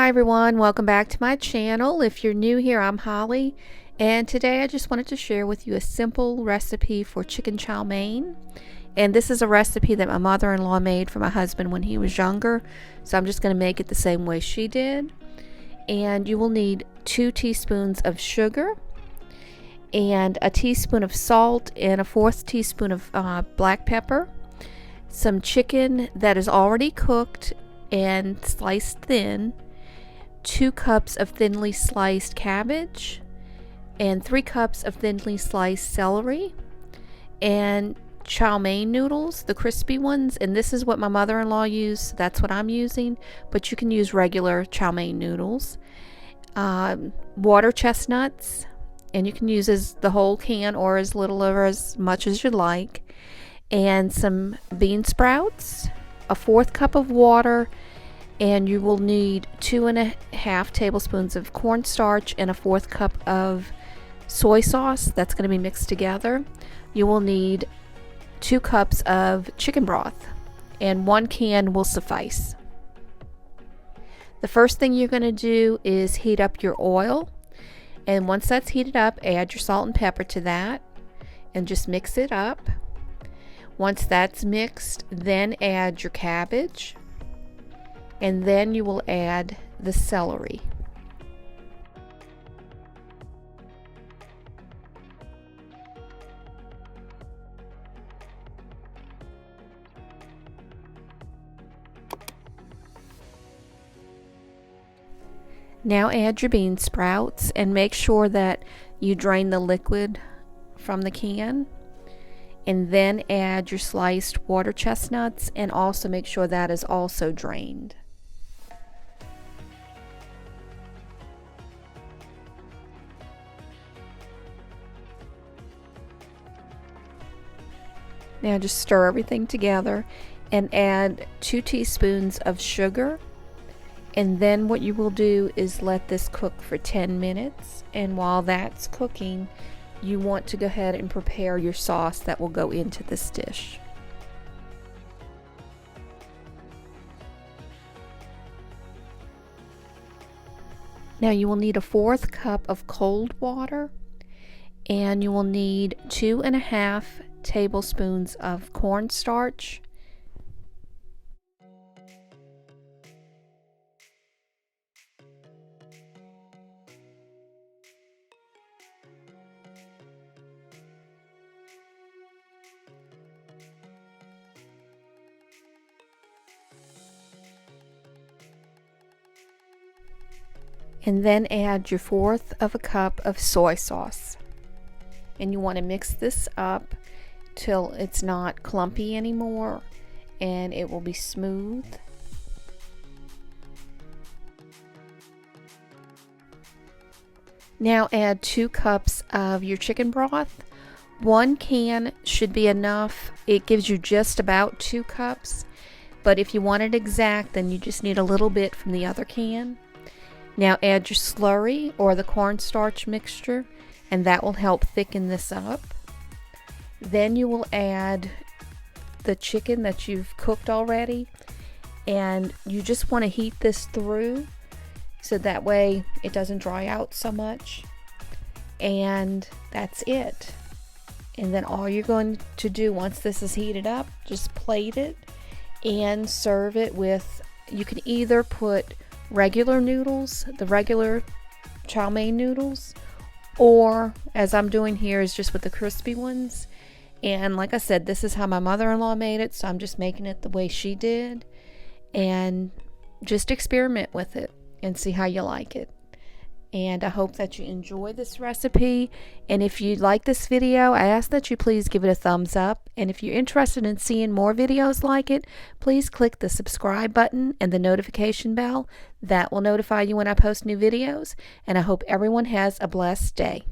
Hi everyone, welcome back to my channel. If you're new here, I'm Holly, and today I just wanted to share with you a simple recipe for chicken chow mein. And this is a recipe that my mother-in-law made for my husband when he was younger, so I'm just going to make it the same way she did. And you will need 2 teaspoons of sugar and a teaspoon of salt and a 1/4 teaspoon of black pepper, some chicken that is already cooked and sliced thin, 2 cups of thinly sliced cabbage, and 3 cups of thinly sliced celery, and chow mein noodles, the crispy ones. And this is what my mother-in-law used, so that's what I'm using, but you can use regular chow mein noodles. Water chestnuts, and you can use the whole can or as little or as much as you like, and some bean sprouts, a 1/4 cup of water, and you will need 2½ tablespoons of cornstarch and a 1/4 cup of soy sauce. That's going to be mixed together. You will need 2 cups of chicken broth, and 1 can will suffice. The first thing you're going to do is heat up your oil, and once that's heated up, add your salt and pepper to that and just mix it up. Once that's mixed, then add your cabbage, and then you will add the celery. Now add your bean sprouts and make sure that you drain the liquid from the can. And then add your sliced water chestnuts and also make sure that is also drained. Now just stir everything together and add 2 teaspoons of sugar. And then what you will do is let this cook for 10 minutes. And while that's cooking, you want to go ahead and prepare your sauce that will go into this dish. Now you will need a 1/4 cup of cold water, and you will need 2½ tablespoons of cornstarch, and then add your 1/4 cup of soy sauce. And you want to mix this up till it's not clumpy anymore and it will be smooth. Now add 2 cups of your chicken broth. 1 can should be enough. It gives you just about 2 cups, but if you want it exact, then you just need a little bit from the other can. Now add your slurry or the cornstarch mixture, and that will help thicken this up. Then you will add the chicken that you've cooked already, and you just want to heat this through so that way it doesn't dry out so much. And that's it. And then all you're going to do once this is heated up, just plate it and serve it with, you can either put regular noodles, the regular chow mein noodles, or as I'm doing here is just with the crispy ones. And like I said, this is how my mother-in-law made it, so I'm just making it the way she did. And just experiment with it and see how you like it. And I hope that you enjoy this recipe. And if you like this video, I ask that you please give it a thumbs up. And if you're interested in seeing more videos like it, please click the subscribe button and the notification bell. That will notify you when I post new videos. And I hope everyone has a blessed day.